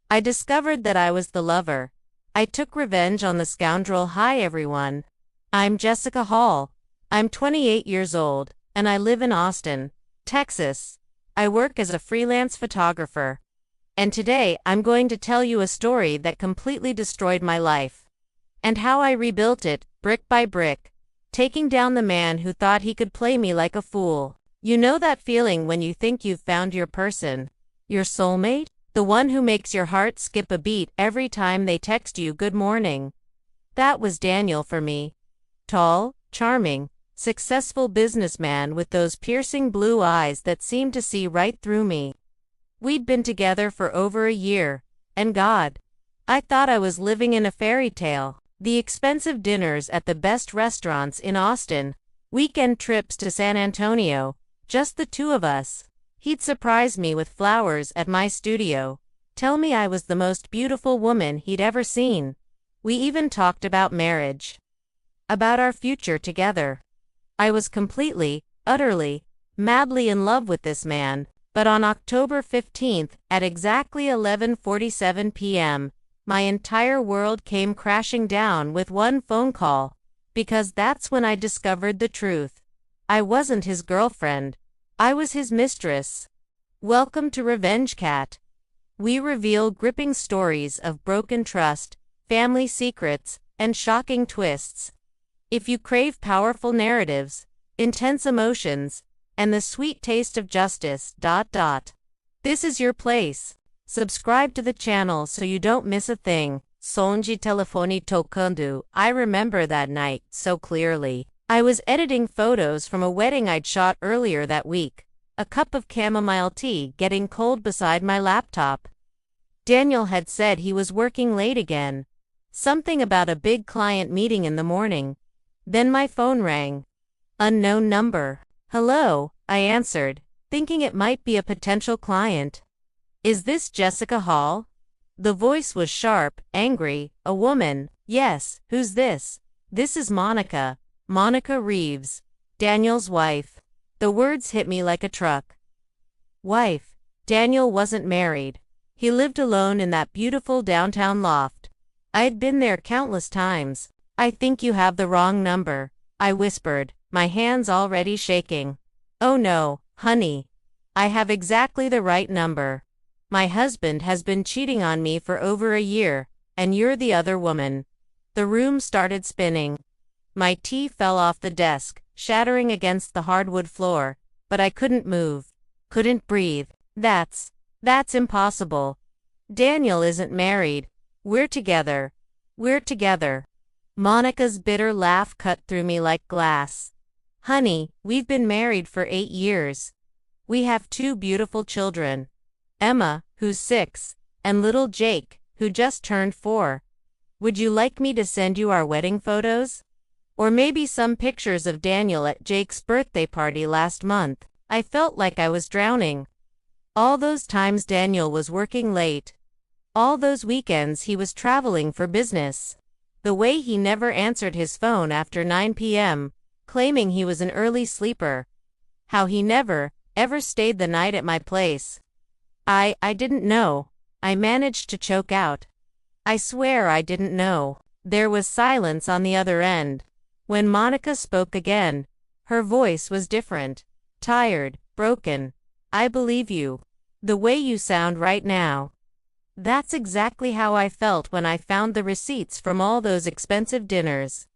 I discovered that I was the lover. I took revenge on the scoundrel. Hi everyone. I'm Jessica Hall. I'm 28 years old, and I live in Austin, Texas. I work as a freelance photographer. And today I'm going to tell you a story that completely destroyed my life. And how I rebuilt it, brick by brick, taking down the man who thought he could play me like a fool. You know that feeling when you think you've found your person, your soulmate? The one who makes your heart skip a beat every time they text you good morning. That was Daniel for me. Tall, charming, successful businessman with those piercing blue eyes that seemed to see right through me. We'd been together for over a year, and God, I thought I was living in a fairy tale. The expensive dinners at the best restaurants in Austin, weekend trips to San Antonio, just the two of us. He'd surprise me with flowers at my studio, tell me I was the most beautiful woman he'd ever seen. We even talked about marriage, about our future together. I was completely, utterly, madly in love with this man. But on October 15th, at exactly 11:47 p.m., my entire world came crashing down with one phone call, because that's when I discovered the truth. I wasn't his girlfriend. I was his mistress. Welcome to Revenge Cat. We reveal gripping stories of broken trust, family secrets, and shocking twists. If you crave powerful narratives, intense emotions, and the sweet taste of justice, this is your place. Subscribe to the channel so you don't miss a thing. Sonji telefoni tocando. I remember that night so clearly. I was editing photos from a wedding I'd shot earlier that week, a cup of chamomile tea getting cold beside my laptop. Daniel had said he was working late again. Something about a big client meeting in the morning. Then my phone rang. Unknown number. Hello, I answered, thinking it might be a potential client. Is this Jessica Hall? The voice was sharp, angry, a woman. Yes, who's this? This is Monica. Monica Reeves, Daniel's wife. The words hit me like a truck. Wife. Daniel wasn't married. He lived alone in that beautiful downtown loft. I'd been there countless times. I think you have the wrong number, I whispered, my hands already shaking. Oh no, honey. I have exactly the right number. My husband has been cheating on me for over a year, and you're the other woman. The room started spinning. My tea fell off the desk, shattering against the hardwood floor, but I couldn't move, couldn't breathe. That's impossible. Daniel isn't married. We're together. We're together. Monica's bitter laugh cut through me like glass. Honey, we've been married for 8 years. We have 2 beautiful children. Emma, who's 6, and little Jake, who just turned 4. Would you like me to send you our wedding photos? Or maybe some pictures of Daniel at Jake's birthday party last month. I felt like I was drowning. All those times Daniel was working late. All those weekends he was traveling for business. The way he never answered his phone after 9 p.m., claiming he was an early sleeper. How he never, ever stayed the night at my place. I didn't know. I managed to choke out. I swear I didn't know. There was silence on the other end. When Monica spoke again, her voice was different. Tired, broken. I believe you. The way you sound right now. That's exactly how I felt when I found the receipts from all those expensive dinners.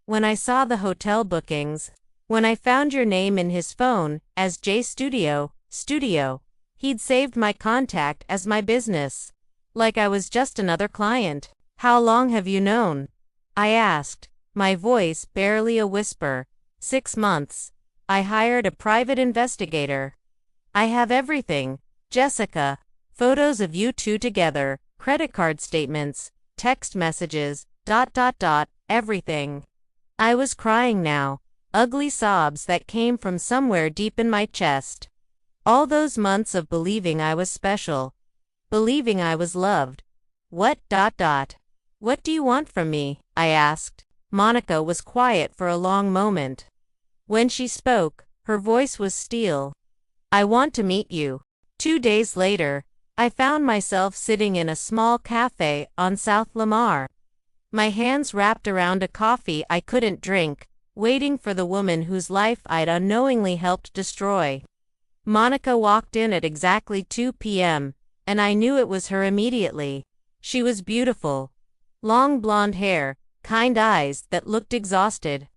When I saw the hotel bookings. When I found your name in his phone, as J Studio. He'd saved my contact as my business. Like I was just another client. How long have you known? I asked, my voice barely a whisper. 6 months. I hired a private investigator. I have everything, Jessica. Photos of you 2 together, credit card statements, text messages, everything. I was crying now, ugly sobs that came from somewhere deep in my chest. All those months of believing I was special. Believing I was loved. What do you want from me? I asked. Monica was quiet for a long moment. When she spoke, her voice was steel. I want to meet you. 2 days later, I found myself sitting in a small cafe on South Lamar, my hands wrapped around a coffee I couldn't drink, waiting for the woman whose life I'd unknowingly helped destroy. Monica walked in at exactly 2 p.m., and I knew it was her immediately. She was beautiful. Long blonde hair, kind eyes that looked exhausted.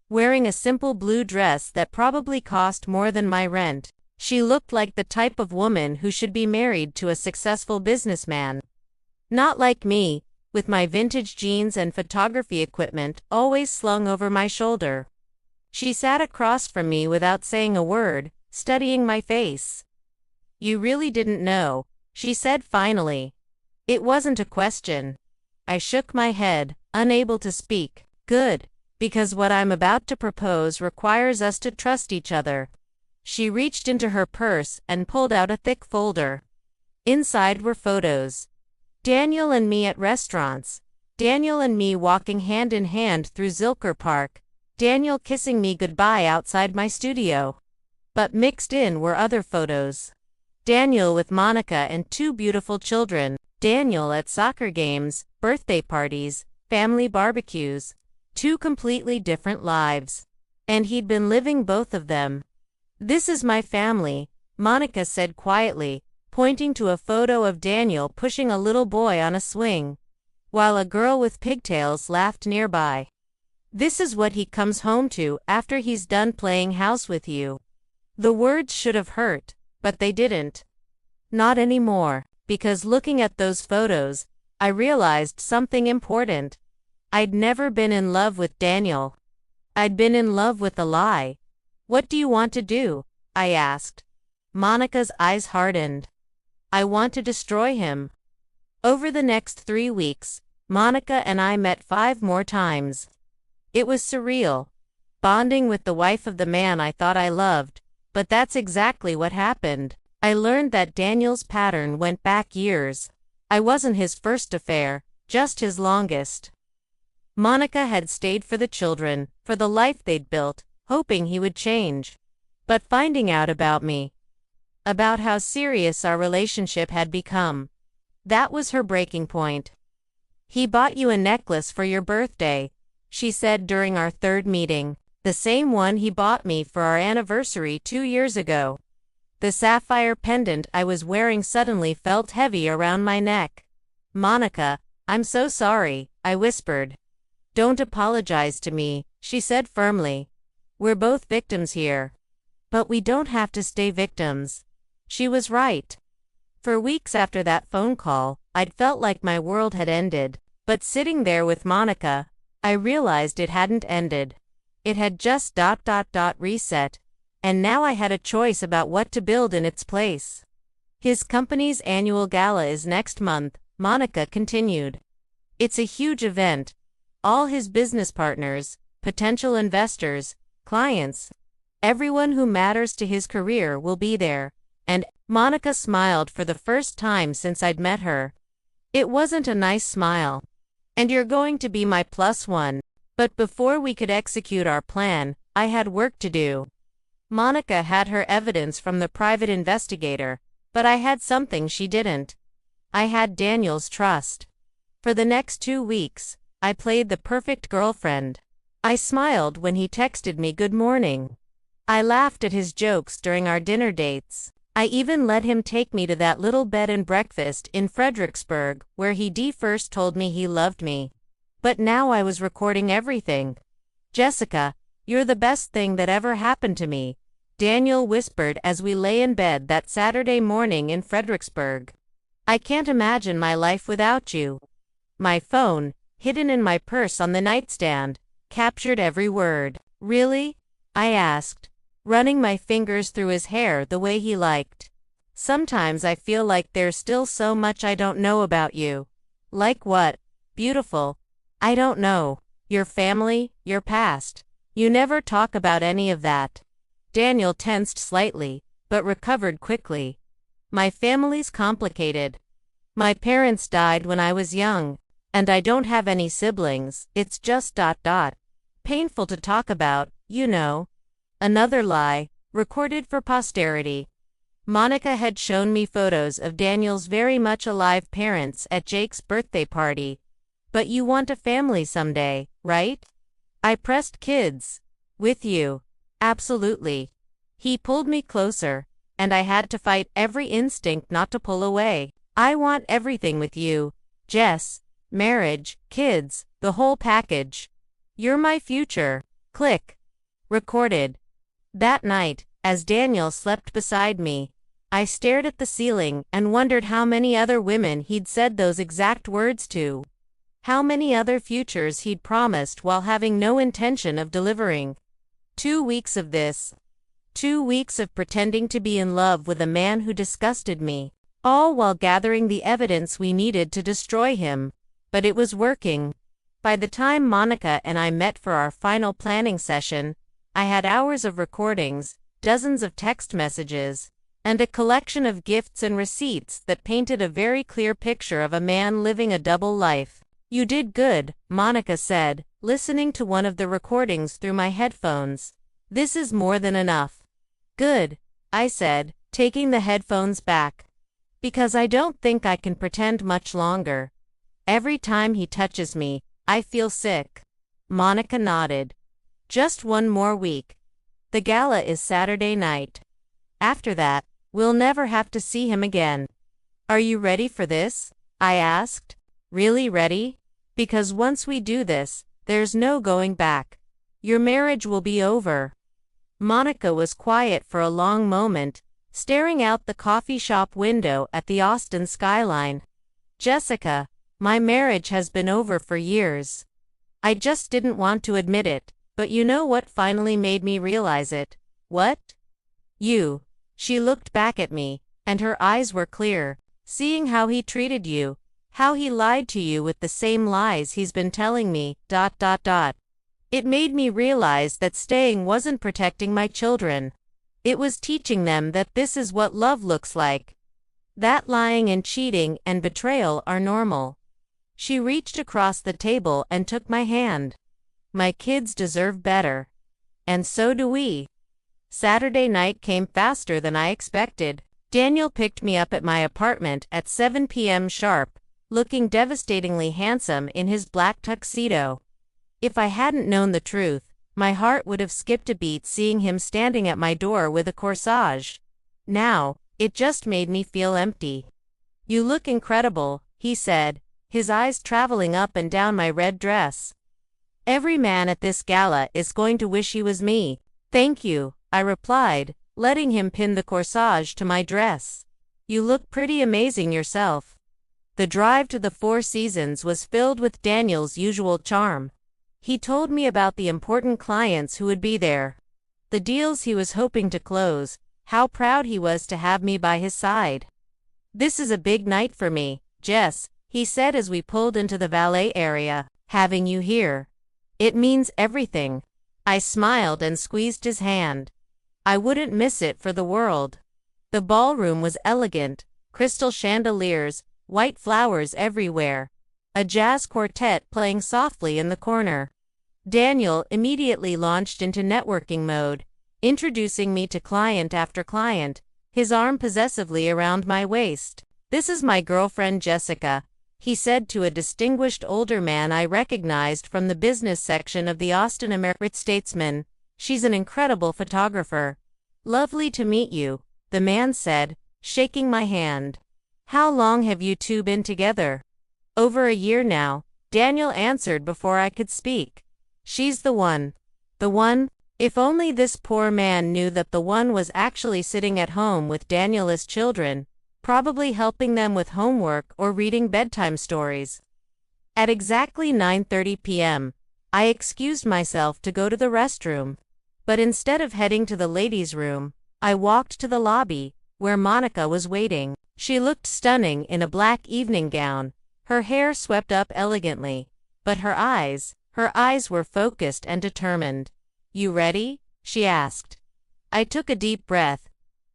Wearing a simple blue dress that probably cost more than my rent, she looked like the type of woman who should be married to a successful businessman. Not like me, with my vintage jeans and photography equipment always slung over my shoulder. She sat across from me without saying a word, studying my face. "You really didn't know," she said finally. It wasn't a question. I shook my head, unable to speak. "Good, because what I'm about to propose requires us to trust each other." She reached into her purse and pulled out a thick folder. Inside were photos. Daniel and me at restaurants. Daniel and me walking hand in hand through Zilker Park. Daniel kissing me goodbye outside my studio. But mixed in were other photos. Daniel with Monica and 2 beautiful children. Daniel at soccer games, birthday parties, family barbecues. 2 completely different lives. And he'd been living both of them. "This is my family," Monica said quietly, pointing to a photo of Daniel pushing a little boy on a swing, while a girl with pigtails laughed nearby. "This is what he comes home to after he's done playing house with you." The words should have hurt, but they didn't. Not anymore, because looking at those photos, I realized something important. I'd never been in love with Daniel. I'd been in love with a lie. "What do you want to do?" I asked. Monica's eyes hardened. "I want to destroy him." Over the next 3 weeks, Monica and I met 5 more times. It was surreal, bonding with the wife of the man I thought I loved, but that's exactly what happened. I learned that Daniel's pattern went back years. I wasn't his first affair, just his longest. Monica had stayed for the children, for the life they'd built, hoping he would change. But finding out about me, about how serious our relationship had become, that was her breaking point. "He bought you a necklace for your birthday," she said during our 3rd meeting. "The same one he bought me for our anniversary 2 years ago." The sapphire pendant I was wearing suddenly felt heavy around my neck. "Monica, I'm so sorry," I whispered. "Don't apologize to me," she said firmly. "We're both victims here. But we don't have to stay victims." She was right. For weeks after that phone call, I'd felt like my world had ended. But sitting there with Monica, I realized it hadn't ended. It had just reset. And now I had a choice about what to build in its place. "His company's annual gala is next month," Monica continued. "It's a huge event. All his business partners, potential investors, clients, everyone who matters to his career will be there." And Monica smiled for the first time since I'd met her. It wasn't a nice smile. "And you're going to be my +1. But before we could execute our plan, I had work to do." Monica had her evidence from the private investigator, but I had something she didn't. I had Daniel's trust. For the next 2 weeks, I played the perfect girlfriend. I smiled when he texted me good morning. I laughed at his jokes during our dinner dates. I even let him take me to that little bed and breakfast in Fredericksburg where he first told me he loved me. But now I was recording everything. "Jessica, you're the best thing that ever happened to me," Daniel whispered as we lay in bed that Saturday morning in Fredericksburg. "I can't imagine my life without you." My phone, hidden in my purse on the nightstand, captured every word. "Really?" I asked, running my fingers through his hair the way he liked. "Sometimes I feel like there's still so much I don't know about you." "Like what?" "Beautiful. I don't know. Your family, your past. You never talk about any of that." Daniel tensed slightly, but recovered quickly. "My family's complicated. My parents died when I was young, and I don't have any siblings. It's just painful to talk about, you know." Another lie, recorded for posterity. Monica had shown me photos of Daniel's very much alive parents at Jake's birthday party. But you want a family someday, right? I pressed. Kids. With you. Absolutely. He pulled me closer, and I had to fight every instinct not to pull away. I want everything with you, Jess. Marriage, kids, the whole package. You're my future. Click. Recorded. That night, as Daniel slept beside me, I stared at the ceiling and wondered how many other women he'd said those exact words to. How many other futures he'd promised while having no intention of delivering. 2 weeks of this. 2 weeks of pretending to be in love with a man who disgusted me, all while gathering the evidence we needed to destroy him. But it was working. By the time Monica and I met for our final planning session, I had hours of recordings, dozens of text messages, and a collection of gifts and receipts that painted a very clear picture of a man living a double life. You did good, Monica said, listening to one of the recordings through my headphones. This is more than enough. Good, I said, taking the headphones back. Because I don't think I can pretend much longer. Every time he touches me, I feel sick. Monica nodded. Just one more week. The gala is Saturday night. After that, we'll never have to see him again. Are you ready for this? I asked. Really ready? Because once we do this, there's no going back. Your marriage will be over. Monica was quiet for a long moment, staring out the coffee shop window at the Austin skyline. Jessica, my marriage has been over for years. I just didn't want to admit it, but you know what finally made me realize it? What? You. She looked back at me, and her eyes were clear, seeing how he treated you, how he lied to you with the same lies he's been telling me, ... It made me realize that staying wasn't protecting my children. It was teaching them that this is what love looks like. That lying and cheating and betrayal are normal. She reached across the table and took my hand. My kids deserve better. And so do we. Saturday night came faster than I expected. Daniel picked me up at my apartment at 7 p.m. sharp, looking devastatingly handsome in his black tuxedo. If I hadn't known the truth, my heart would have skipped a beat seeing him standing at my door with a corsage. Now, it just made me feel empty. You look incredible, he said, his eyes traveling up and down my red dress. Every man at this gala is going to wish he was me. Thank you, I replied, letting him pin the corsage to my dress. You look pretty amazing yourself. The drive to the Four Seasons was filled with Daniel's usual charm. He told me about the important clients who would be there, the deals he was hoping to close, how proud he was to have me by his side. This is a big night for me, Jess, he said as we pulled into the valet area. Having you here. It means everything. I smiled and squeezed his hand. I wouldn't miss it for the world. The ballroom was elegant, crystal chandeliers, white flowers everywhere, a jazz quartet playing softly in the corner. Daniel immediately launched into networking mode, introducing me to client after client, his arm possessively around my waist. This is my girlfriend Jessica, he said to a distinguished older man I recognized from the business section of the Austin American-Statesman. She's an incredible photographer. Lovely to meet you, the man said, shaking my hand. How long have you two been together? Over a year now, Daniel answered before I could speak. She's the one. The one? If only this poor man knew that the one was actually sitting at home with Daniel's children, probably helping them with homework or reading bedtime stories. At exactly 9:30 p.m., I excused myself to go to the restroom. But instead of heading to the ladies' room, I walked to the lobby, where Monica was waiting. She looked stunning in a black evening gown, her hair swept up elegantly, but her eyes were focused and determined. You ready? She asked. I took a deep breath.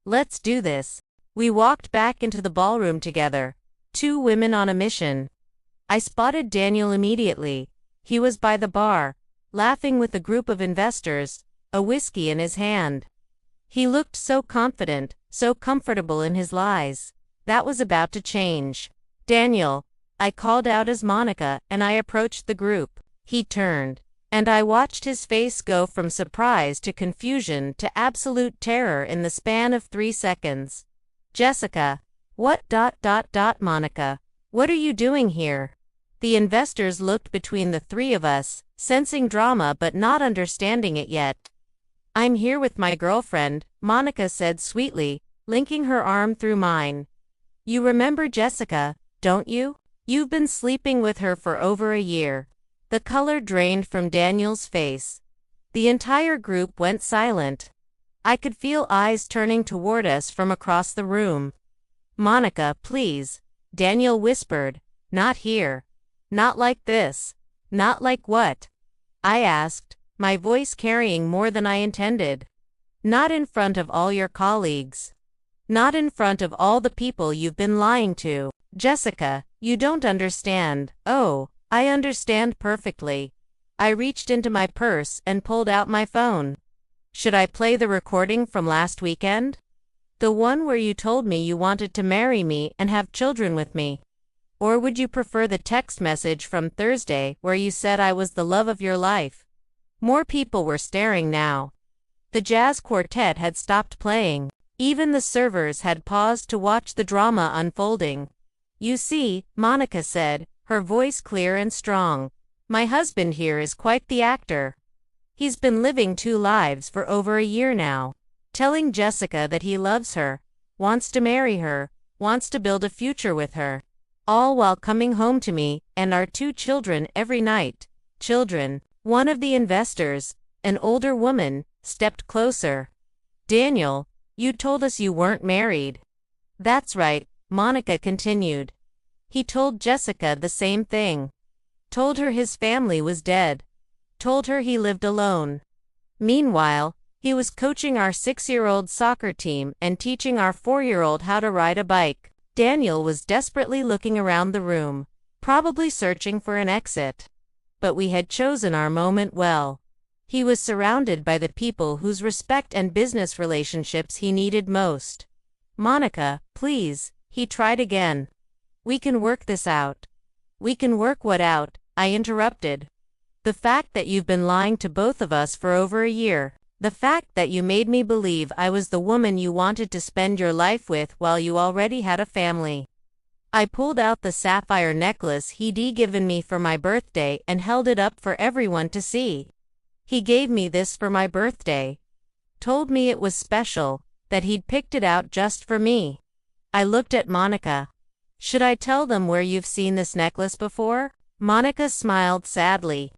Let's do this. We walked back into the ballroom together, two women on a mission. I spotted Daniel immediately. He was by the bar, laughing with a group of investors, a whiskey in his hand. He looked so confident, so comfortable in his lies. That was about to change. Daniel, I called out as Monica, and I approached the group. He turned, and I watched his face go from surprise to confusion to absolute terror in the span of 3 seconds. Jessica, what? Monica, what are you doing here? The investors looked between the three of us, sensing drama but not understanding it yet. I'm here with my girlfriend, Monica said sweetly, linking her arm through mine. You remember Jessica, don't you? You've been sleeping with her for over a year. The color drained from Daniel's face. The entire group went silent. I could feel eyes turning toward us from across the room. Monica, please, Daniel whispered. Not here. Not like this. Not like what? I asked, my voice carrying more than I intended. Not in front of all your colleagues. Not in front of all the people you've been lying to. Jessica, you don't understand. Oh, I understand perfectly. I reached into my purse and pulled out my phone. Should I play the recording from last weekend? The one where you told me you wanted to marry me and have children with me? Or would you prefer the text message from Thursday where you said I was the love of your life? More people were staring now. The jazz quartet had stopped playing. Even the servers had paused to watch the drama unfolding. You see, Monica said, her voice clear and strong. My husband here is quite the actor. He's been living 2 lives for over a year now. Telling Jessica that he loves her, wants to marry her, wants to build a future with her. All while coming home to me and our 2 children every night. Children. One of the investors, an older woman, stepped closer. Daniel, you told us you weren't married. That's right, Monica continued. He told Jessica the same thing. Told her his family was dead. Told her he lived alone. Meanwhile, he was coaching our 6-year-old soccer team and teaching our 4-year-old how to ride a bike. Daniel was desperately looking around the room, probably searching for an exit. But we had chosen our moment well. He was surrounded by the people whose respect and business relationships he needed most. Monica, please, he tried again. We can work this out. We can work what out? I interrupted. The fact that you've been lying to both of us for over a year. The fact that you made me believe I was the woman you wanted to spend your life with while you already had a family. I pulled out the sapphire necklace he'd given me for my birthday and held it up for everyone to see. He gave me this for my birthday. Told me it was special, that he'd picked it out just for me. I looked at Monica. Should I tell them where you've seen this necklace before? Monica smiled sadly.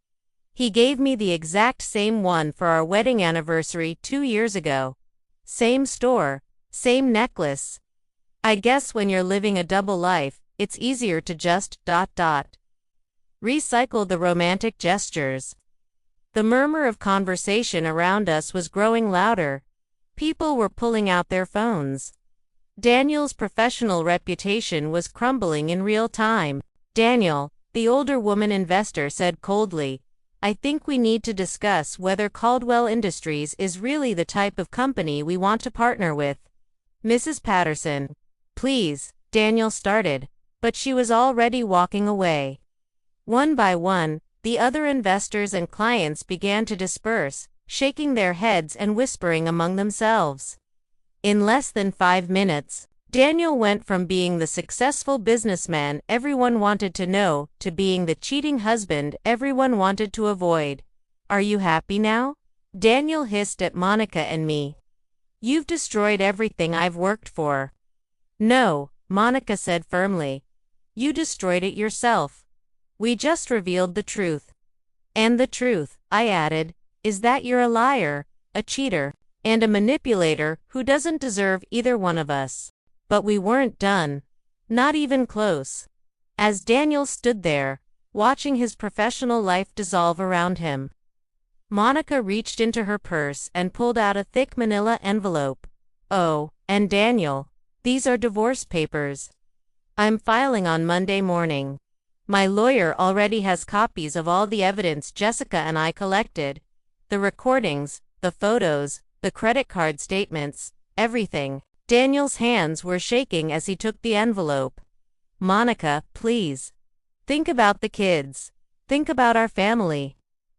He gave me the exact same one for our wedding anniversary 2 years ago. Same store, same necklace. I guess when you're living a double life, it's easier to just ... recycle the romantic gestures. The murmur of conversation around us was growing louder. People were pulling out their phones. Daniel's professional reputation was crumbling in real time. Daniel, the older woman investor said coldly, I think we need to discuss whether Caldwell Industries is really the type of company we want to partner with. Mrs. Patterson. Please, Daniel started, but she was already walking away. One by one, the other investors and clients began to disperse, shaking their heads and whispering among themselves. In less than 5 minutes, Daniel went from being the successful businessman everyone wanted to know to being the cheating husband everyone wanted to avoid. Are you happy now? Daniel hissed at Monica and me. You've destroyed everything I've worked for. No, Monica said firmly. You destroyed it yourself. We just revealed the truth. And the truth, I added, is that you're a liar, a cheater, and a manipulator who doesn't deserve either one of us. But we weren't done. Not even close. As Daniel stood there, watching his professional life dissolve around him, Monica reached into her purse and pulled out a thick manila envelope. Oh, and Daniel, these are divorce papers. I'm filing on Monday morning. My lawyer already has copies of all the evidence Jessica and I collected. The recordings, the photos, the credit card statements, everything. Daniel's hands were shaking as he took the envelope. Monica, please. Think about the kids. Think about our family.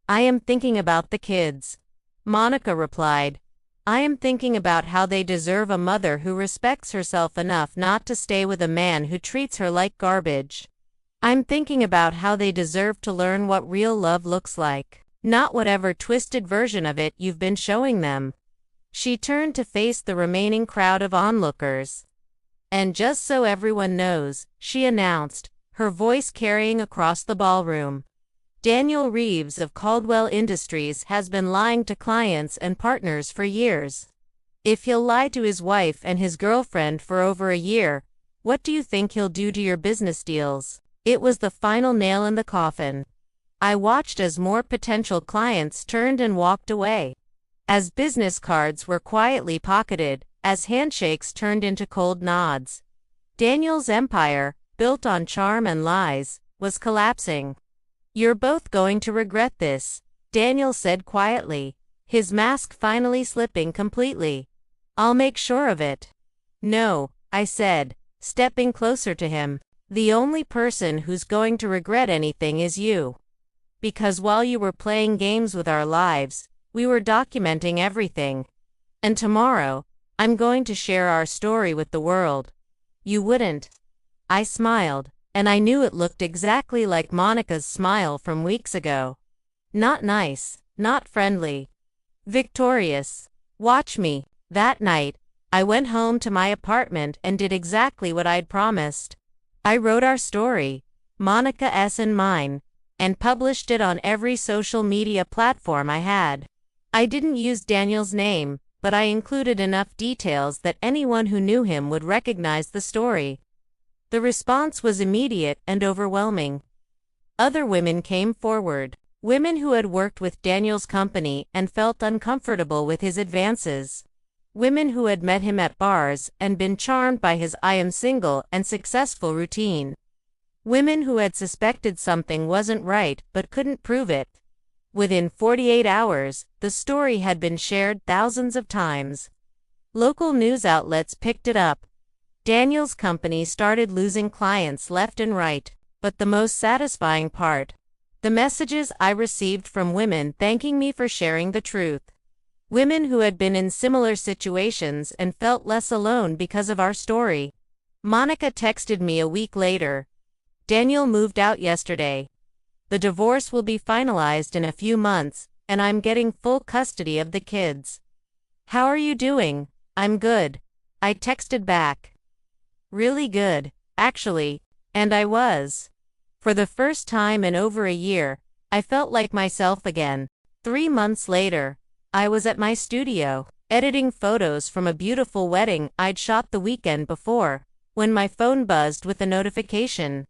I am thinking about the kids. Monica replied. I am thinking about how they deserve a mother who respects herself enough not to stay with a man who treats her like garbage. I'm thinking about how they deserve to learn what real love looks like, not whatever twisted version of it you've been showing them. She turned to face the remaining crowd of onlookers. And just so everyone knows, she announced, her voice carrying across the ballroom. Daniel Reeves of Caldwell Industries has been lying to clients and partners for years. If he'll lie to his wife and his girlfriend for over a year, what do you think he'll do to your business deals? It was the final nail in the coffin. I watched as more potential clients turned and walked away. As business cards were quietly pocketed, as handshakes turned into cold nods. Daniel's empire, built on charm and lies, was collapsing. You're both going to regret this, Daniel said quietly, his mask finally slipping completely. I'll make sure of it. No, I said, stepping closer to him. The only person who's going to regret anything is you. Because while you were playing games with our lives, we were documenting everything. And tomorrow, I'm going to share our story with the world. You wouldn't. I smiled, and I knew it looked exactly like Monica's smile from weeks ago. Not nice, not friendly. Victorious. Watch me. That night, I went home to my apartment and did exactly what I'd promised. I wrote our story, Monica S. and mine, and published it on every social media platform I had. I didn't use Daniel's name, but I included enough details that anyone who knew him would recognize the story. The response was immediate and overwhelming. Other women came forward, women who had worked with Daniel's company and felt uncomfortable with his advances. Women who had met him at bars and been charmed by his I am single and successful routine. Women who had suspected something wasn't right but couldn't prove it. Within 48 hours, the story had been shared thousands of times. Local news outlets picked it up. Daniel's company started losing clients left and right, but the most satisfying part, the messages I received from women thanking me for sharing the truth. Women who had been in similar situations and felt less alone because of our story. Monica texted me a week later. Daniel moved out yesterday. The divorce will be finalized in a few months, and I'm getting full custody of the kids. How are you doing? I'm good. I texted back. Really good, actually, and I was. For the first time in over a year, I felt like myself again. 3 months later, I was at my studio, editing photos from a beautiful wedding I'd shot the weekend before, when my phone buzzed with a notification.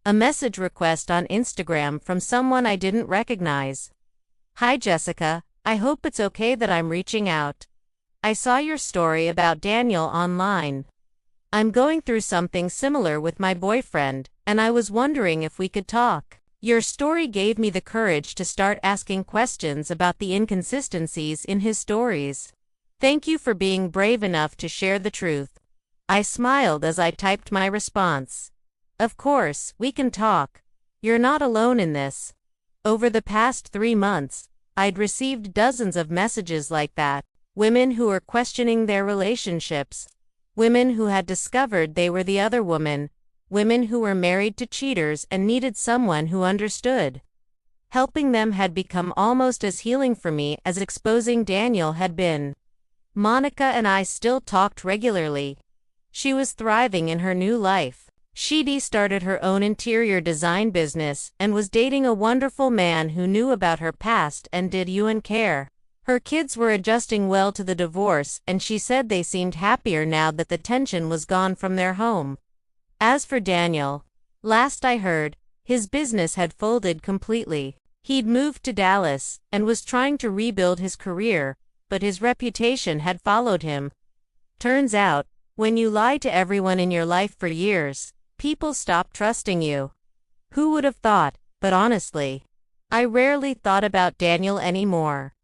A message request on Instagram from someone I didn't recognize. Hi Jessica, I hope it's okay that I'm reaching out. I saw your story about Daniel online. I'm going through something similar with my boyfriend, and I was wondering if we could talk. Your story gave me the courage to start asking questions about the inconsistencies in his stories. Thank you for being brave enough to share the truth. I smiled as I typed my response. Of course, we can talk. You're not alone in this. Over the past 3 months, I'd received dozens of messages like that. Women who were questioning their relationships. Women who had discovered they were the other woman. Women who were married to cheaters and needed someone who understood. Helping them had become almost as healing for me as exposing Daniel had been. Monica and I still talked regularly. She was thriving in her new life. She'd started her own interior design business and was dating a wonderful man who knew about her past and did care. Her kids were adjusting well to the divorce, and she said they seemed happier now that the tension was gone from their home. As for Daniel, last I heard, his business had folded completely. He'd moved to Dallas and was trying to rebuild his career, but his reputation had followed him. Turns out, when you lie to everyone in your life for years, people stop trusting you. Who would have thought? But honestly, I rarely thought about Daniel anymore.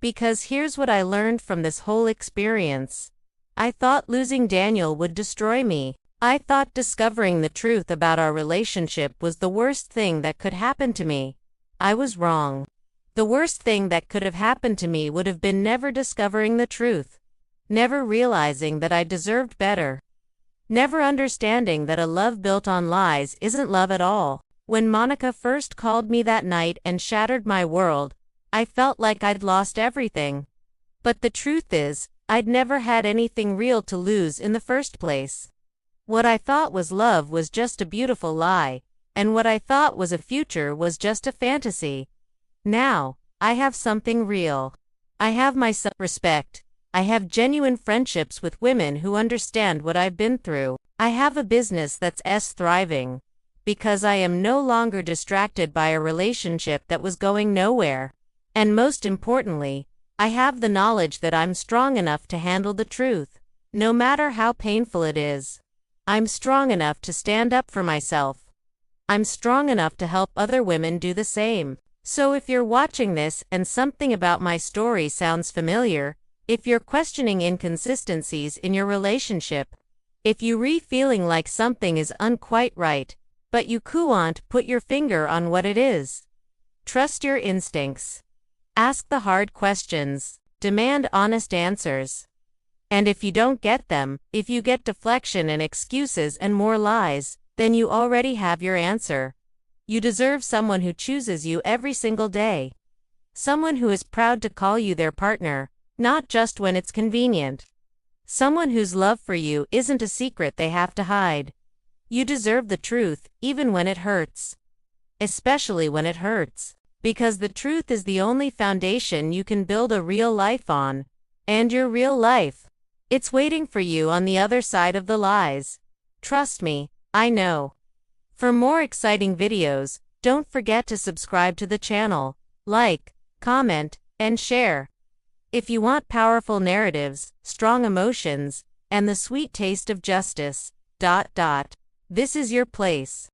Because here's what I learned from this whole experience. I thought losing Daniel would destroy me. I thought discovering the truth about our relationship was the worst thing that could happen to me. I was wrong. The worst thing that could have happened to me would have been never discovering the truth. Never realizing that I deserved better. Never understanding that a love built on lies isn't love at all. When Monica first called me that night and shattered my world, I felt like I'd lost everything. But the truth is, I'd never had anything real to lose in the first place. What I thought was love was just a beautiful lie, and what I thought was a future was just a fantasy. Now, I have something real. I have my self-respect. I have genuine friendships with women who understand what I've been through. I have a business that's thriving. Because I am no longer distracted by a relationship that was going nowhere. And most importantly, I have the knowledge that I'm strong enough to handle the truth, no matter how painful it is. I'm strong enough to stand up for myself. I'm strong enough to help other women do the same. So if you're watching this and something about my story sounds familiar, if you're questioning inconsistencies in your relationship, if you feeling like something is unquite right, but you can't put your finger on what it is, trust your instincts. Ask the hard questions. Demand honest answers. And if you don't get them, if you get deflection and excuses and more lies, then you already have your answer. You deserve someone who chooses you every single day. Someone who is proud to call you their partner, not just when it's convenient. Someone whose love for you isn't a secret they have to hide. You deserve the truth, even when it hurts. Especially when it hurts. Because the truth is the only foundation you can build a real life on. And your real life, it's waiting for you on the other side of the lies. Trust me, I know. For more exciting videos, don't forget to subscribe to the channel, like, comment, and share. If you want powerful narratives, strong emotions, and the sweet taste of justice, this is your place.